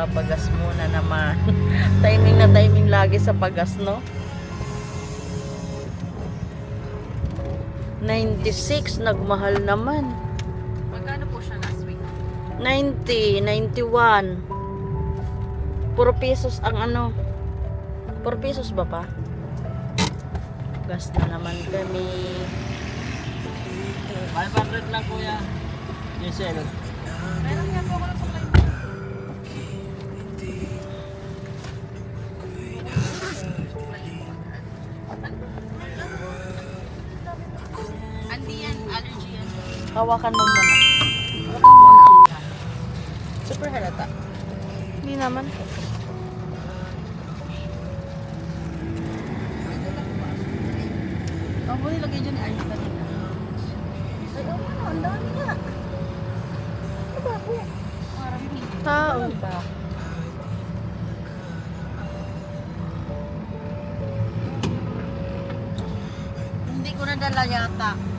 Magpapagas muna naman. Timing na timing lagi sa pagas, no? 96, nagmahal naman. Magkano po siya last week? 90, 91. Puro pesos ang ano. Puro pesos ba pa? Gas na naman kami. 500 lang kuya. Diesel. Meron nga po ako ng supply. Hindi yan, allergy yan. Hawakan mo muna. Hawakan mo na ang yan. Super halata. Hindi naman. Ang po nilagay dyan ay kanina. Ay, ano, ang dami nga. Ano ba po? Marami. Tao ba? Hindi ko nadala yata.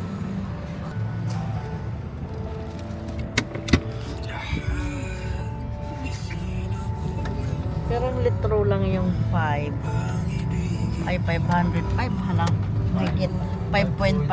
Pero ang litro lang yung 5. Ay, 500. 5 halang. Higit. 5.5.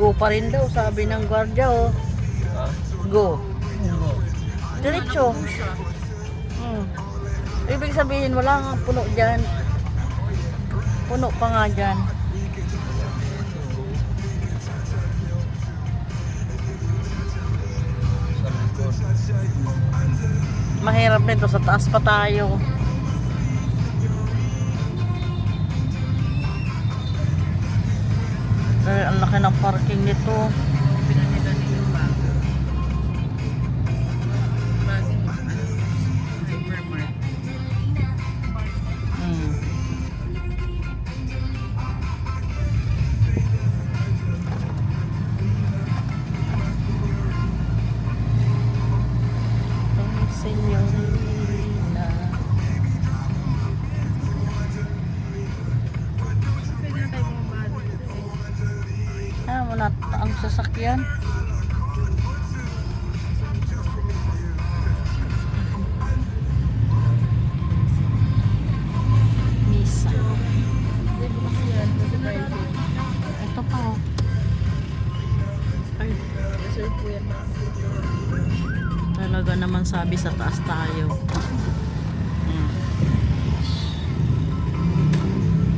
Go pa rin daw, sabi ng gwardiya oh. Ha? Go. Oo. Diretso. Ibig sabihin, wala nga puno dyan. Puno pa nga dyan. Sa likod. Mahirap nito, sa taas pa tayo. Dahil ang laki ng parking nito. Pinanila niyo bago. Bagong hypermart. Hmm. Ang senyorina. Pwede na tayo bumaba dito eh. Ah, wala ang sasakyan. Misa. Hindi ko kasi yan. Kasi private. Ito pa oh. Ay, Reserve po yan. talaga naman sabi sa taas tayo. Hmm.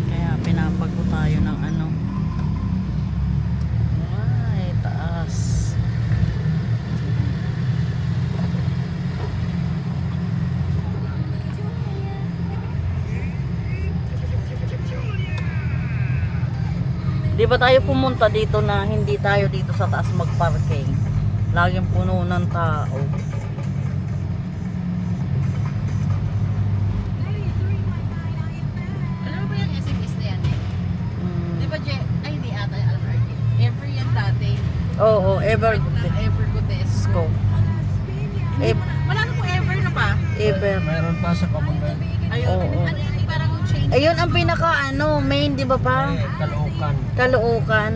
Kaya pinapagpo tayo ng ano. Ay, taas. Di ba tayo pumunta dito na hindi tayo dito sa taas magparking? Laging puno ng tao. Alam mo ba yung SMS na yan eh? Mm. Di ba ay hindi ata yung Almarket. Ever yan dati. Oo, ever. Ever Gotesco. Wala na po ever na pa. Ever. Mayroon pa sa Kamungan. Ayun. Oo. Ano yan? Parang chain. Ayun ang pinaka ano, main, di ba pa? Caloocan. Caloocan.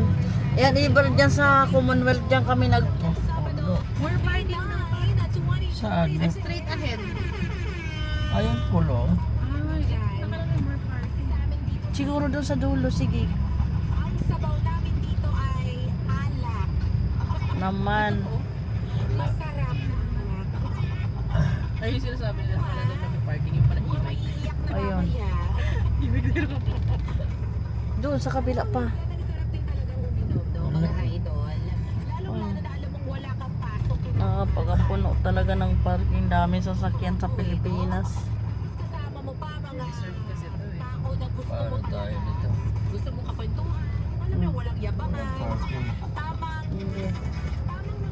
Yan, ever dyan sa Commonwealth dyan kami nag... Ano? We're binding na. Saan? Straight ahead. Ayun pulo. Nakalagay more parking. Siguro doon sa dulo, sige. Ang sabaw namin dito ay alak. Naman. Masarap na alak. Ayun yung sinasabi nila sa doon kami parking. Yung pala e-bike. Iyak na Ayun. mamaya. E-bike din ako. Doon sa kabila pa. Sarap din talagang uminom, no, mga idol. Lalong-lalo na alam mong wala kang pasok. Nakapagapuno talaga ng parking. Dami sasakyan sa Pilipinas. Kasama mo pa mga Serve kasi ito eh. tao na gusto Paano mo tayo nito? gusto mo kakwentuhan. Alam mo, walang yabangan. Parking. Tamang Hindi. nakautot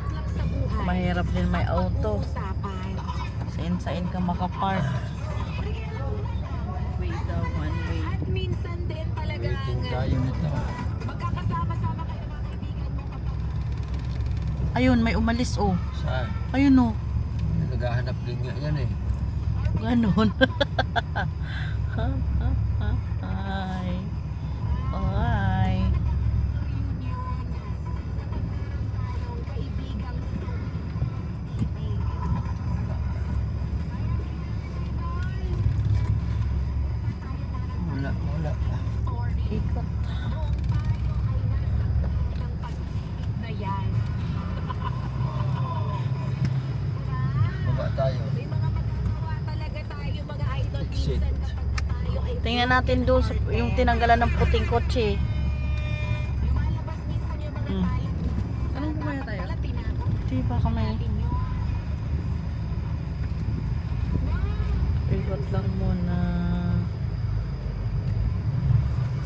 lang sa buhay. Mahirap din may auto. Pag-uusapan. Sain ka makapark. Way daw, one way. At minsan din talagang Waiting tayo nito. magkakasama-sama kayo ng mga kaibigan mo kapag Ayun, may umalis oh. Saan? Ayun oh. Naghahanap din nga yan eh. Ganon. Ay. Ay. reunion. Parang kaibigang Wala, wala. Ikot. ng pag-ibig na yan. Baba tayo. May mga magagawa talaga tayo mga idol Exit. minsan kapag tayo ay Tingnan natin doon sa, yung tinanggalan ng puting kotse. lumalabas minsan yung mga Hmm. tayo. Anong kumaya tayo? Wala tinakot Di ba kami? natin yun. Ikot lang muna.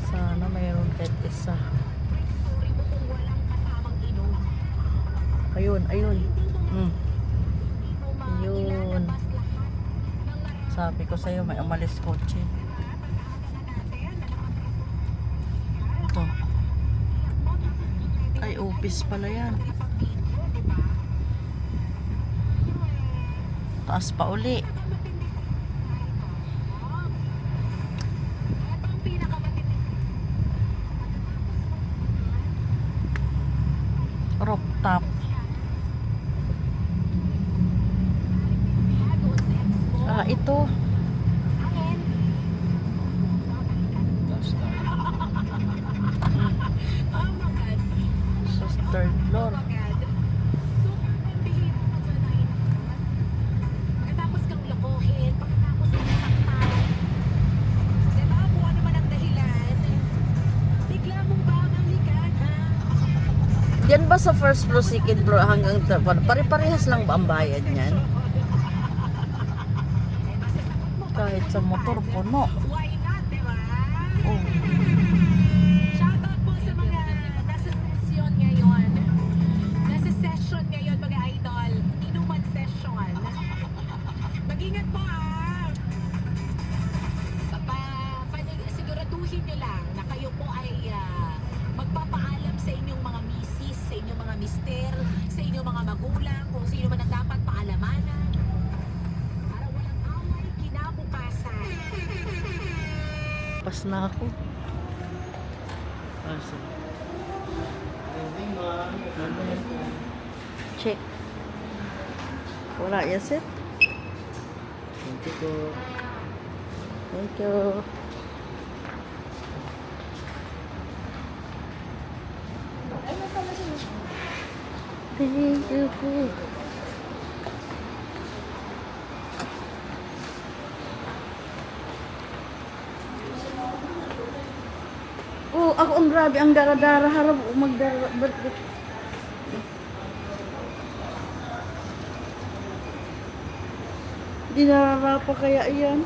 Sana mayroon kahit isa. Sorry mo kung walang kasamang inom. Ayun, ayun. Hmm. Hindi mo Yun. mailalabas lahat. Sabi ko sa'yo, may umalis kotse. Ito. Ay, office pala yan. Taas pa uli. Ang pinakamatindi Rooftop. Ah, ito. Taas tayo. ba sa first floor, second floor hanggang third floor, pare-parehas lang ba ang bayad niyan? Kahit sa motor puno. Why not, di ba? Oh. Shoutout po sa mga nasa session ngayon. Nasa session ngayon, mga idol. Inuman session. Mag-ingat po siguraduhin nyo lang na kayo po ay magpapaalam sa inyong mga misis, sa inyong mga mister, sa inyong mga magulang, kung sino man ang dapat paalamanan. Para walang away kinabukasan. Pas na ako. Check. Wala yan, sir? Thank you po. Thank you. Thank you po. Oh, ako ang grabe ang dara-dara harap magdara. Di nararapa kaya iyan?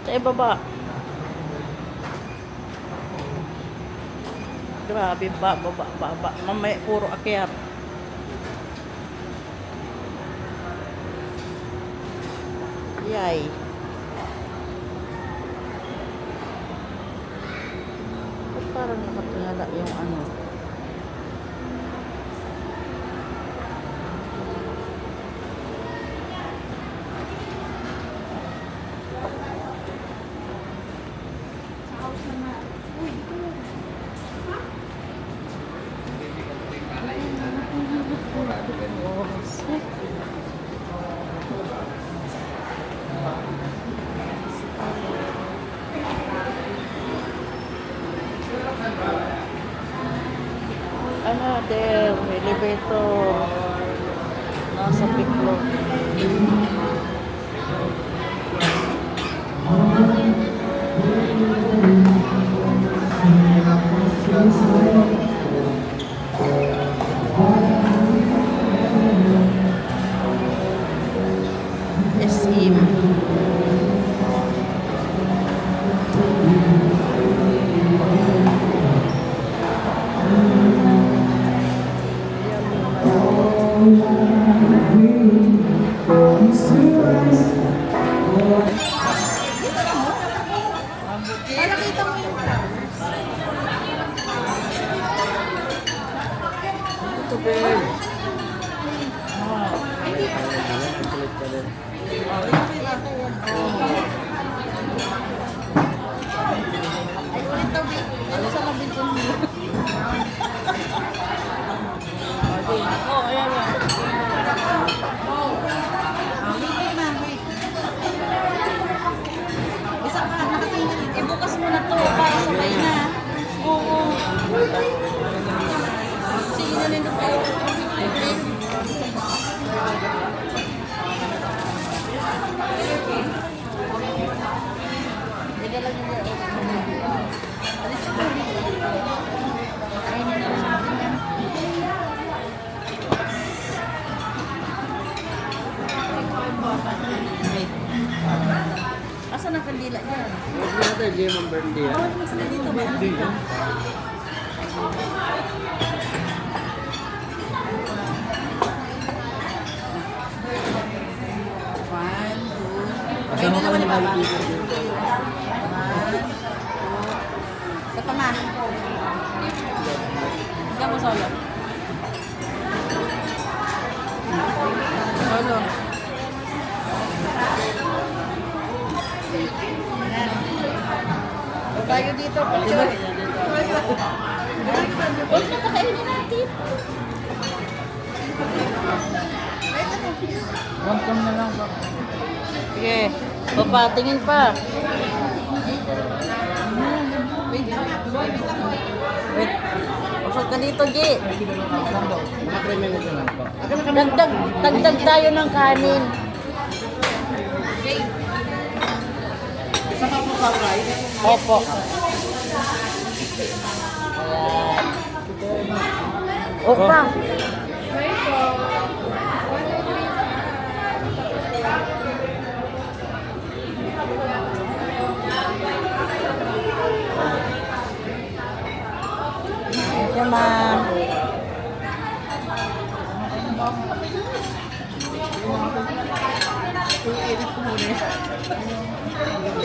Sa ibaba. Grabe, baba. Mamaya puro akyat. Yay. Ba't parang nakatingala yung ano? Another elevator. Nasa piklo. SM. Ito, babe. Ay, ulit to, babe. Ano sa mabintun mo? Oh, ayan yan. Isa ka, nakatingin. Ibukas mo na to para sabay na. Oo. Sige na nito tayo. Hindi lang yung asa na kandila dyan? Huwag natin, di yung birthday. Oh, mas na dito ba? One, two. Kasama ka naman yung One, two. Sa pama. Ikaw mo solo. Solo. Tayo dito, picture. Huwag na kakainin natin. Welcome na lang ba? Sige. Papatingin pa. Wait. Usog ka dito, G. Mga 3 minutes na lang po. Dagdag tayo ng kanin. Isa pa po sa rice. Opo. Ayan. Opa. Ito, ma'am.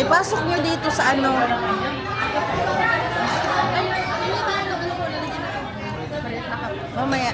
Ipasok nyo dito sa ano. Mamaya.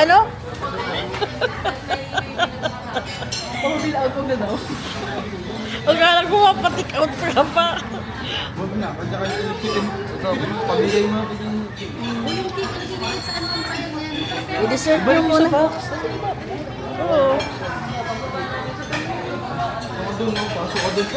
Ano? Pag-bill out ko na daw. Ang kala ko mapatik out ka pa. Huwag na, pag kayo chicken, ito, pamigay mo natin yung chicken. Yung tip, nagiging saan ang sayang yan. I-dessert mo muna. Oo. Ako doon, no? Pasok ka doon.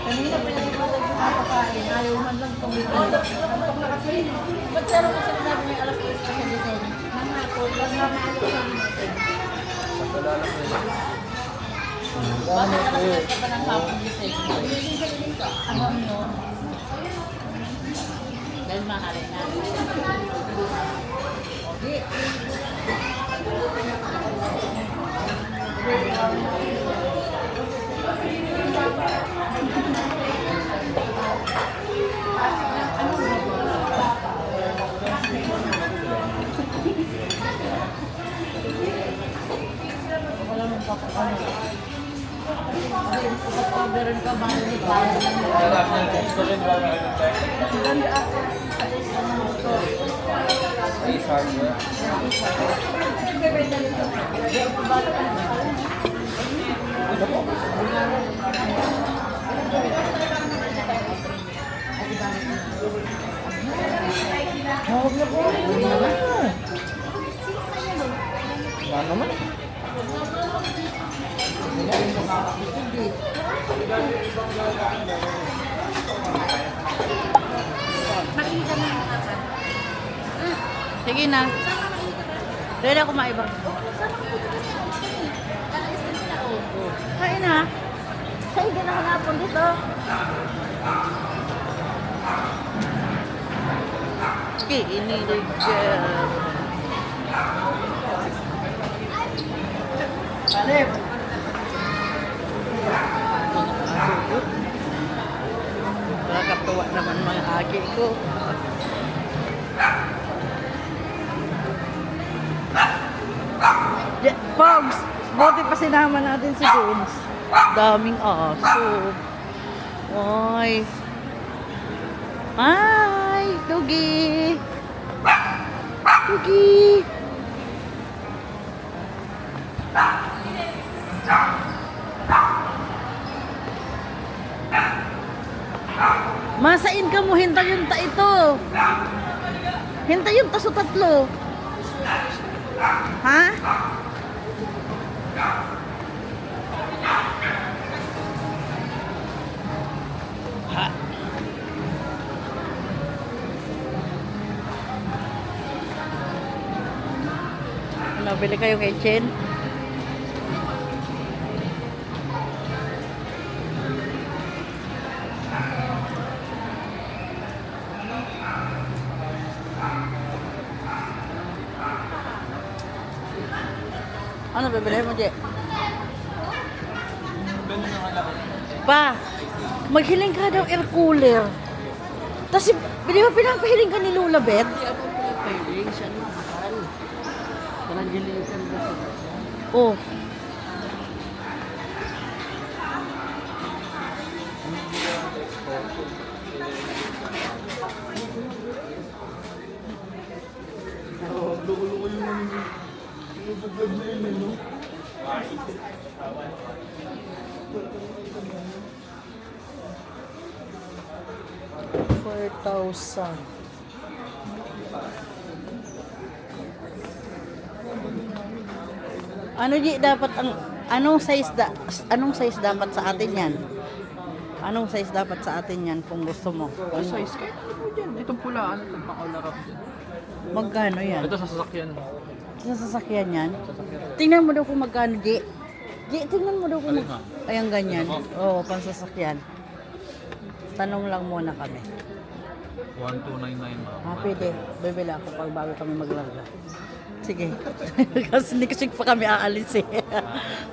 Kanina pa yung nakakain. Ayaw man lang tumitin. Antok na kasi. Ba't zero kasi sinabi may alas 10 pa siya din? Nang hapon, lang na maalas sa amin. Bakit alas 10 ka pa ng hapon gising? Gising ka. Ano no? Dahil mahalin na. Okay. Orderin ka ba ng Ano naman? Makikita mo yung kapan. Sige na. Ready ako maiba. Kain na. Sa'yo din ako napon dito. Kinilig dyan. Alip. Nakakatuwa naman mga agi ko. Yeah, Pogs! Buti pa sinama natin si James. Daming aso. Oy. Hi! Tugi! Tugi! Masain ka mo, hintay yung ta ito. Hintay yung taso tatlo. Ha? Ha? Ano, bili kayo kay Chen? Ano bibili mo, Je? Pa, maghiling ka daw air cooler. Tapos, di ba pinapahiling ka ni Lola Bet? Hindi ako pinapahiling. Siya na mahal. Parang gilitan ba siya? Oh. Luko-luko yung ibublog na yun, no? $4,000. Ano di dapat ang Anong size dapat sa atin yan? Anong size dapat sa atin yan kung gusto mo? Ano size kayo? Ano po dyan? Itong pula, ano itong pakalarap dyan? Magkano yan? Ito sa sasakyan. Sa sasakyan yan? Tingnan mo daw kung magkano, G. Tingnan mo daw kung ayan ganyan. Oo, pansasakyan. Tanong lang muna kami. 1299 ma'am. Pwede. Bibili ako pag bago kami maglarga. Sige. Kasi next week pa kami aalis eh.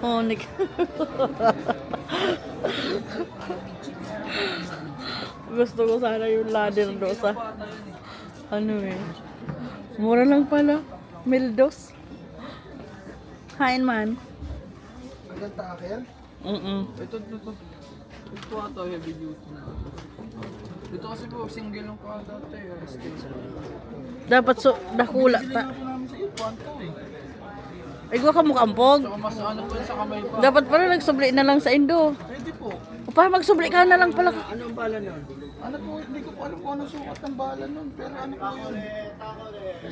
Oh, Gusto ko sana yung ladder do sa ano eh. Mura lang pala. Mildos. Hain man. Hanggang taakyan? Ito. Ito ata heavy duty na. Ito kasi po, single lang pa dati. Dapat dakula ta. Ito namin sa iyo, panto eh. Ay, gua ka mukampog. Saka mas ano po sa kamay pa. Dapat pala nagsubli na lang sa Indo. Pwede po. O pa magsubli ka na lang pala. Ano ang bala nun? Ano po, hindi ko po alam kung anong sukat ng bala nun. Pero ano po yun?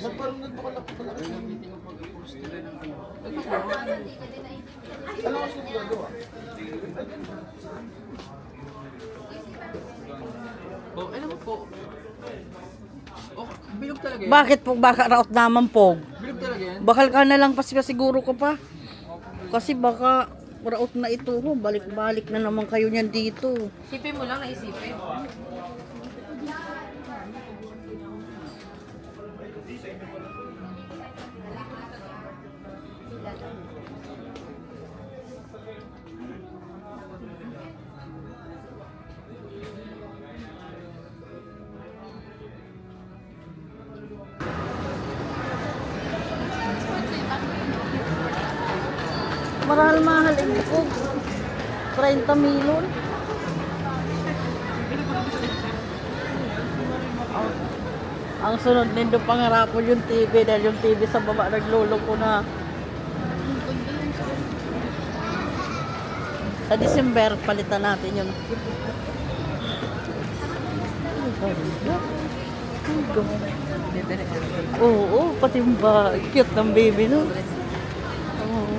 Ba't parang nagpakalaki pala kayo? Hindi ko pag-poster ng ano. Ito po. Ano kasi gagawa? Oh, alam mo po. Oh, bilog talaga yan. Bakit po baka raot naman po? Bilog talaga yan. Bakal ka na lang siguro ko pa. Kasi baka raot na ito. Balik-balik na naman kayo niyan dito. Isipin mo lang, naisipin. Mahal hindi ko. 30 milyon. Ang sunod nindo pangarapon yung TV dahil yung TV sa baba naglulong ko na. Sa December palitan natin yun. Oo, pati ba cute ng baby no. Oo.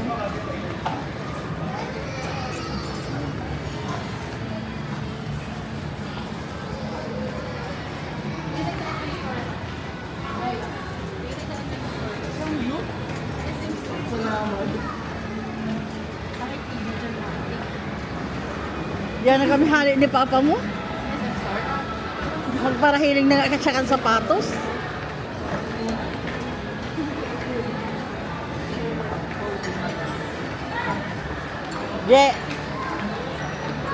Diyan na kami hali ni Papa mo. Magparahiling na nga katsakan sapatos. Je.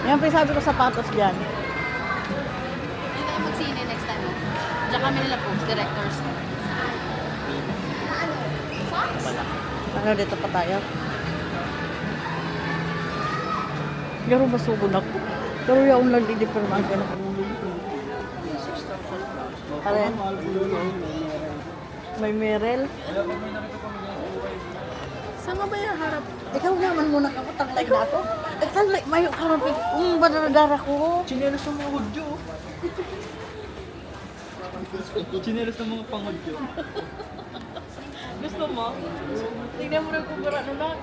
Yan pa yung sabi ko sapatos dyan. Hindi tayo magsine next time. Diyan kami nila po, directors. Ano dito pa tayo? Garo masugon ako. Pero yung lang di perman ka na. Karen? May Merel? Sama ba yung harap? Ikaw naman muna ka, taglay na ako. Taglay, mayo ka rin. Badadara ko. Chinelas ng mga hudyo. Chinelas ng mga panghudyo. Gusto mo? Tingnan mo rin kung bara na lang.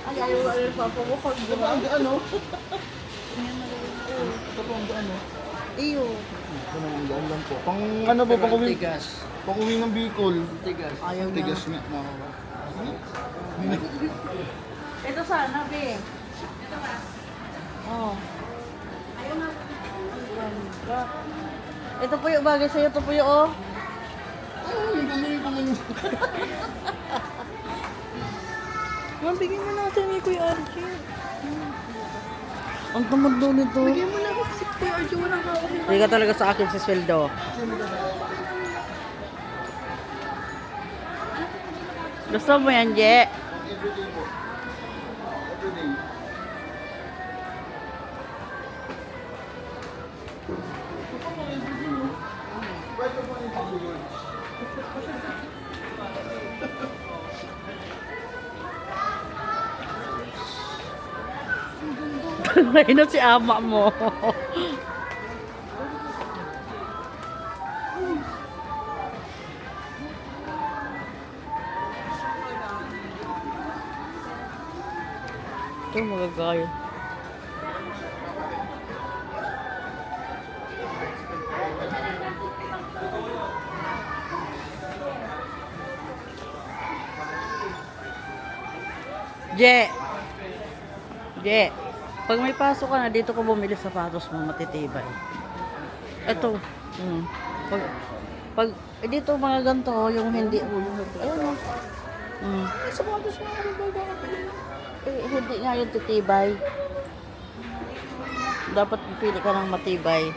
Ay, ayaw na rin papa mo. Pag Ito pa ang ano? Ito pa ang ano? iyo. Ito na ang daan lang po. Pang ano po, pang uwi. Tigas. Pang uwi ng Bicol. Tigas. Ayaw niya. Tigas nga. Ito sana, be. Ito ba? Oo. Ayaw na. Ito po yung bagay sa'yo. Ito po yung oh. Yung kumain. Mabigyan mo natin ni Kuya Archie. Ang tamad doon nito. Bigyan mo na ako kasi Kuya Archie, walang hawak. Hindi ka talaga sa akin sa sweldo. Gusto mo yan, Je? Nainot si ama mo. Ito, magagayon. Je! Je! Pag may pasok ka na, dito ko bumili sapatos mo, matitibay. Ito. Dito mga ganito, yung hindi. Ayun o. Sapatos nga ako ba bakit? Hindi nga yung titibay. Dapat pili ka ng matibay.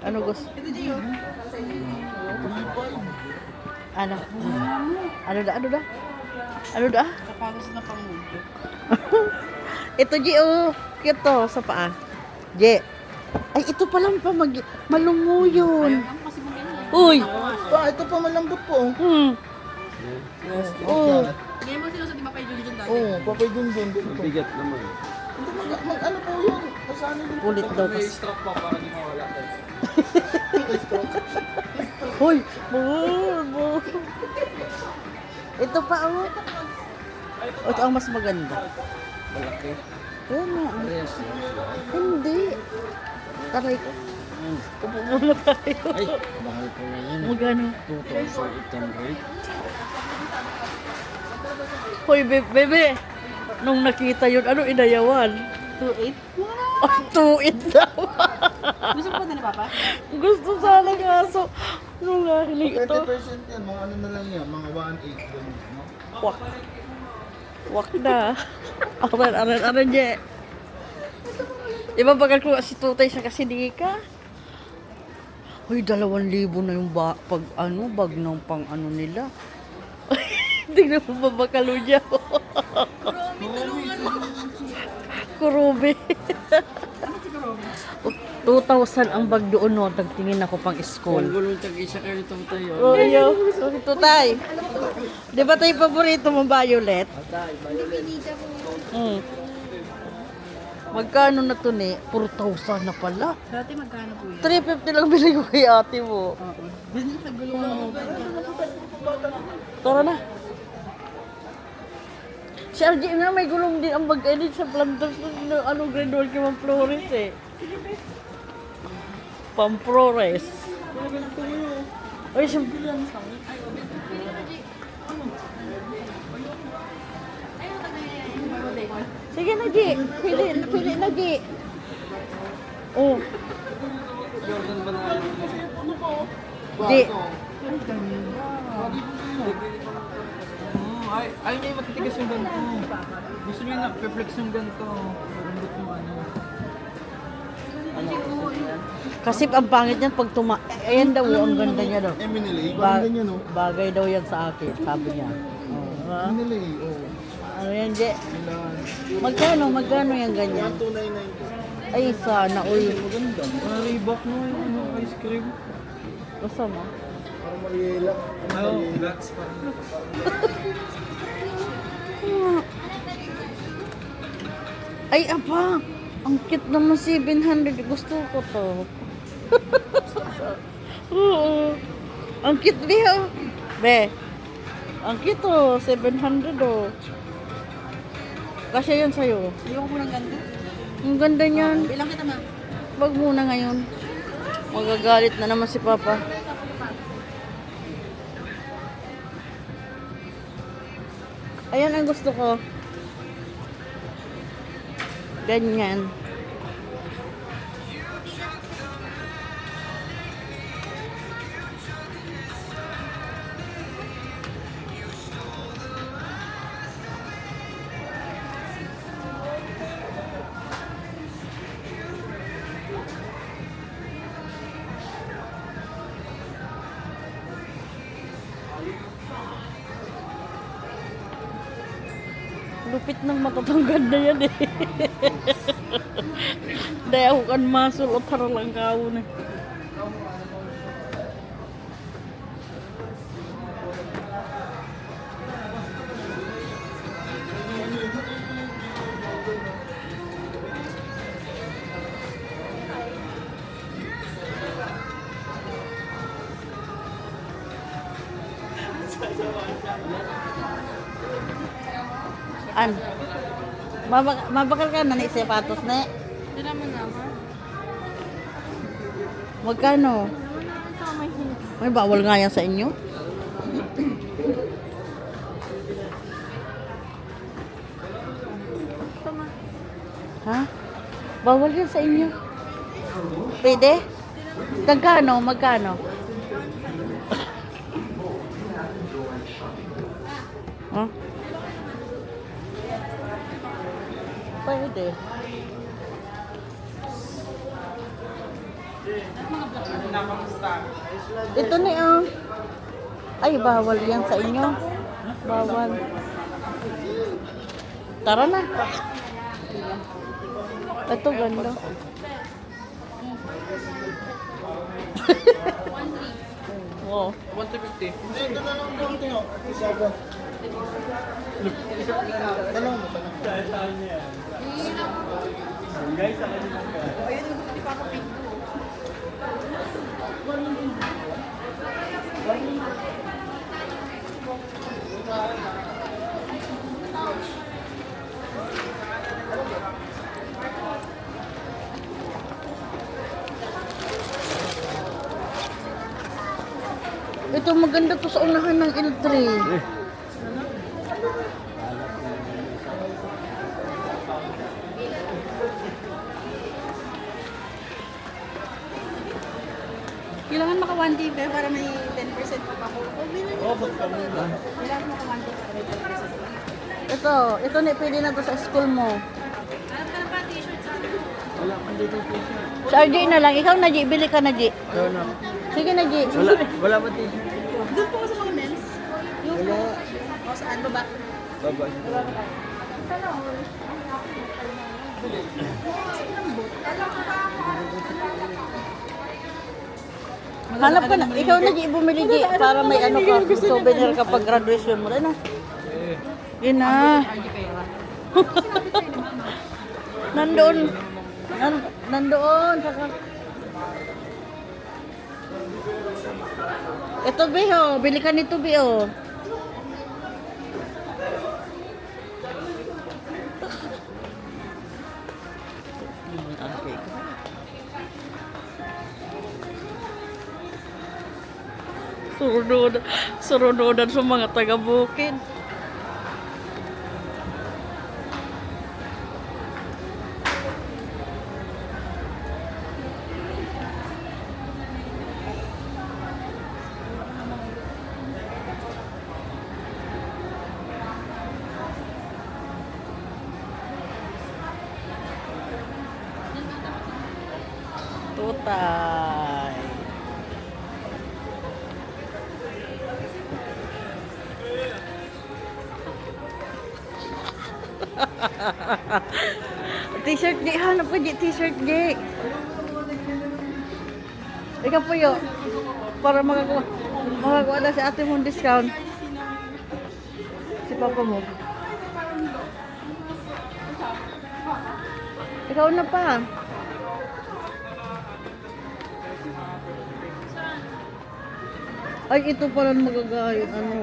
Ano gusto? Ano? Ano da? Ano da? Ano da? Kapagas na pangudyo. Ito, G, oh. Cute to, sa paa. G. Ay, ito palang pa malungo yun. Uy! Ito pa malambot po. Oh. Hindi mo sila sa di ba pa yung dyan dati? Oo, papay dun. Bigat naman. Ano po yun? Kasano din. Kulit daw kasi. Strap pa para di mawala tayo. Hoy! Bur! Ito pa, oh. Ito ang mas maganda. Malaki. Ayan nga. Yes. Hindi. Taray ko. Upo muna tayo. Ay, mahal po na yan. Magano? 2,800. Hoy, bebe. Nung nakita yun, ano inayawan? 2.8? Oh, 2.8 daw. Gusto mo ba na ni Papa? Gusto sana ng aso. Ano nga, hiling ito? 20% yan, mga ano na lang yan, mga 1.8 ganun. No? Wak. Wak na. Aran, je. Iba bagal ko si Tutay sa Kasidika. Hoy, 2,000 na yung bag ng pang ano nila. Tingnan mo ba bakalo niya? Kurubi. 2,000 ang bag doon, no. Tagtingin ako pang school. Gulong tag-isa kayo nitong tayo. Oh, yo. Tutay. Di ba tayo paborito mo, Violet? Mm. Magkano na to ni? 4,000 na pala. Dati magkano po yun? 350 lang binigay ko kay ate mo. Business nagulong. Tara na. Si RG nga may gulong din ang mag-edit sa planters ng anong grade 1 kay Ma'am Flores eh. Pamprores. Ay, siyempre yan. Sige na, G. Pili na, G. Oh. Jordan ba na G. Ay, may matitigas yung ganito. Gusto niyo na perflex yung ganito. Marambot yung ano. Kasi ang pangit niyan pag ayan daw, ang ganda niya daw. Eminele, Ba- parang ganyan, no? bagay daw yan sa akin, sabi niya. Oh, ha? Eminele, oo. Ano yan, Je? Ilan? Magkano yung ganyan? 2,990. Ay, sana, uy. Maganda. Mga Reebok no, yung ano, ice cream. Gusto mo? Parang Mariela. Oh, guts pa. Ay, apa! Ang cute naman 700. Gusto ko to. Oo. Ang cute, Be. Oh. Be. Ang cute to. 700 oh. Kasi yan sa'yo. Ayoko mo ng ganda. Ang ganda niyan. Bilang kita ma. Wag muna ngayon. Magagalit na naman si Papa. Ayan ang gusto ko. Ganyan. Lupit ng matatangkad na yan eh. Dahil ako kan masul o taralang kaon eh. An? Mabakal ka na ni sapatos na. Tira mo na ako. Magkano? Ito may hinis. May bawal nga yan sa inyo. Ito ma. Ha? Bawal yan sa inyo. Pwede? Magkano? Magkano? Huh? Pwede. Ito ni Ay, bawal yan sa inyo. Bawal. Tara na. Ito ganda. Wow. 150. Ito na lang daw ito. Isa ba? Talong mo, talong. Ito maganda to sa unahan ng L3. Kailangan maka 1 day ba para may 10% pa ako. Kailangan maka 1 day para may 10%. Ito ni pwede na to sa school mo. Hanap ka na pa t-shirt sa akin. Wala man dito t-shirt. Sa RJ na lang. Ikaw na, G. Bili ka na, G. Wala. Sige na, G. Wala ba t-shirt? Doon po ako sa mga men's. Wala. O saan ba ba? Baba. Hanap ka na. Ikaw na, G. Bumili, G. Para may ano ka. Souvenir ka pag graduation mo. Ano? Eh. Yun na. Nandoon. Nandoon. Ito, Biho. Bili ka nito, Biho. Surunodan sa mga taga-bukid. Tutay. T-shirt di, hanap po di t-shirt di. Ikaw po yun. Para makakuha na si ate mong discount. Si papa mo. Ikaw na pa. Ay, ito pala magagayod. Ano?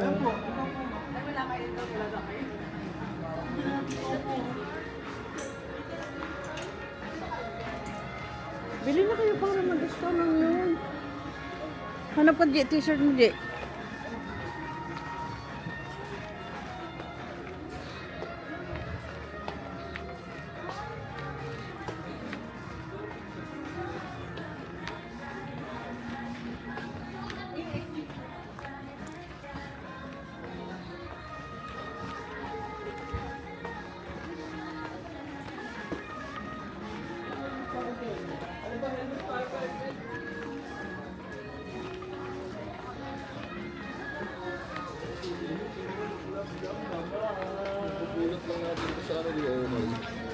Bili na kayo para mag-discount lang yun. Hanap ka, J, t-shirt mo, J.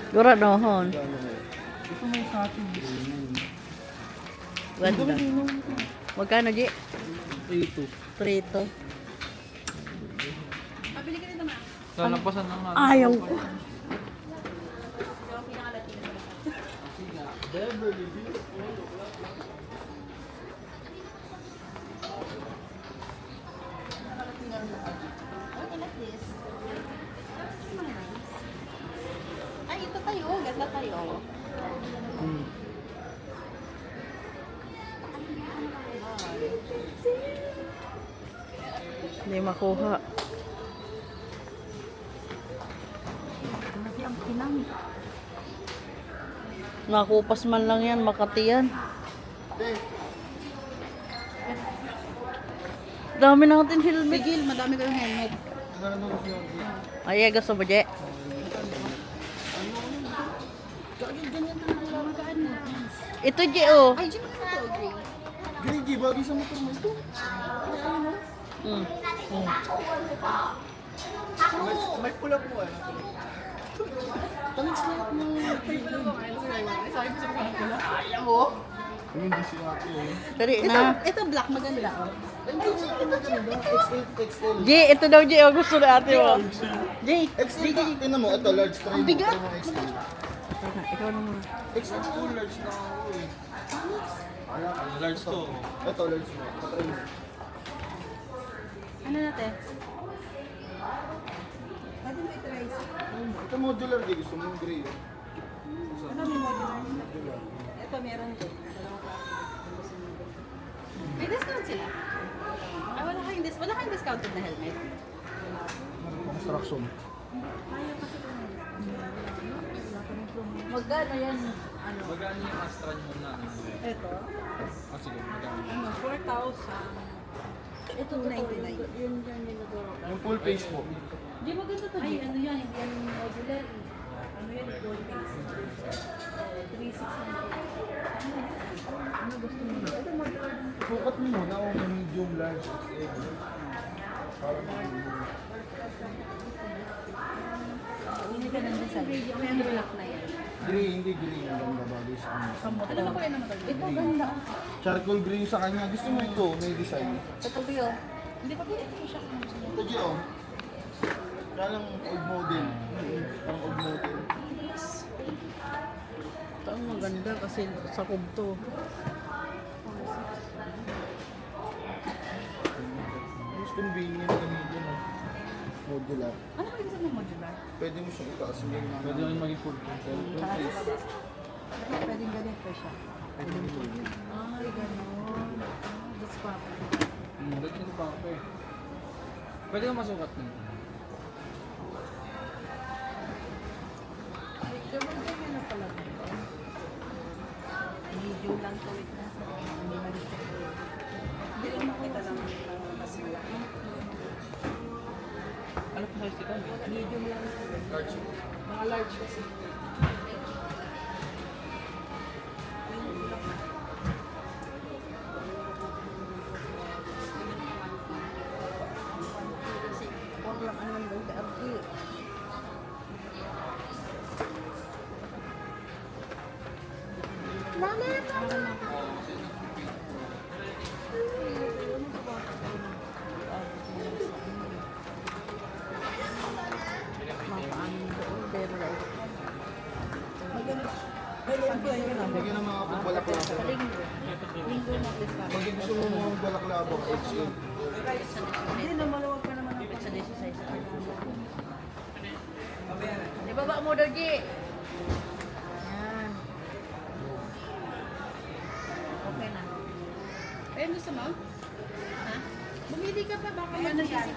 Gura nohon. Ito may sa atin. Ganda. Magkano, J? 3-2. Prito. Pabili ka nito ma. Lalampasan lang natin. Ayaw ko. Okay, like this. na tayo. Hmm. Hindi makuha. Grabe ang kinang. Nakupas man lang yan, Makati yan. Dami natin helmet. Bigil, madami kayong helmet. Ano gusto yung Ay, gusto mo, Je? Ganyan talaga magaan mo. Ito, Je, oh. Ay, Jim, ito, Gray. Grady, bagay sa motor mo ito. Mm. May pula po eh. Tamis lahat mo. Ayaw mo? Hindi si Ate eh. Dali Ito, na. ito black, maganda. Oh. Hindi siya maganda. XL, XL. Je, ito daw, Je. Oh, gusto na ate mo. Je, XL, tingnan mo, ito large try mo. bigat. Try mo XL. ikaw naman. XL to large na ako eh. Large to. Ito large mo. Try mo. Ano natin? Pwede mo i-try. Ito modular di gusto mo gray. Ano may modular? Ito meron din. May discount sila. Ah, wala kayong discounted na helmet. Construction. Magkano yan? Magkano yung Astra nyo na? Ito? Ah, sige, magkano? Ano, 4,000. Ito 299. Yun dyan nilagaro. Yung full face mo. Di maganda to. Ay, ano yan? Hindi yan modular. Ano yan? Gold base. 3,600. Ano gusto mo? Ito modular. Sukat mo muna kung medium, large, XL. Hindi ka nandun sa video. May ano black na yan. Gray, hindi gray. Ang ganda bagay sa kanya. Ano ba kaya naman? Ito ganda. Charcoal gray sa kanya. Gusto mo ito, may design. Ito Bio. Hindi pa ito siya. Ito Gio. Kaya lang old model. Parang old model. Ito ang maganda kasi sa kubto. Mas convenient na medium. Modular. Ano ba ibig sabihin ng modular? Pwede mo siyang itaas mo yung mga... Pwede naman maging full control. Pwedeng ganito siya. Ay, gano'n. That's proper. Dati nito pa ako eh. Pwede naman masukat nito. Ay, ganyan na pala. Medium lang to with na sa hindi maliit. Hindi lang makita lang mas malaki. Ano pa size ito? Medium lang. Large. Mga large kasi. Huwag lang ang nandun ka, Abdi. Bigyan ng mga pagbalaklabo. Linggo na please pa. Pag gusto mo mga pagbalaklabo, XL. Hindi na maluwag pa naman ang Sa 16. Ibaba mo daw, Je. Yan. Okay na. Ayun gusto mo? Ha? Bumili ka pa baka ano yan?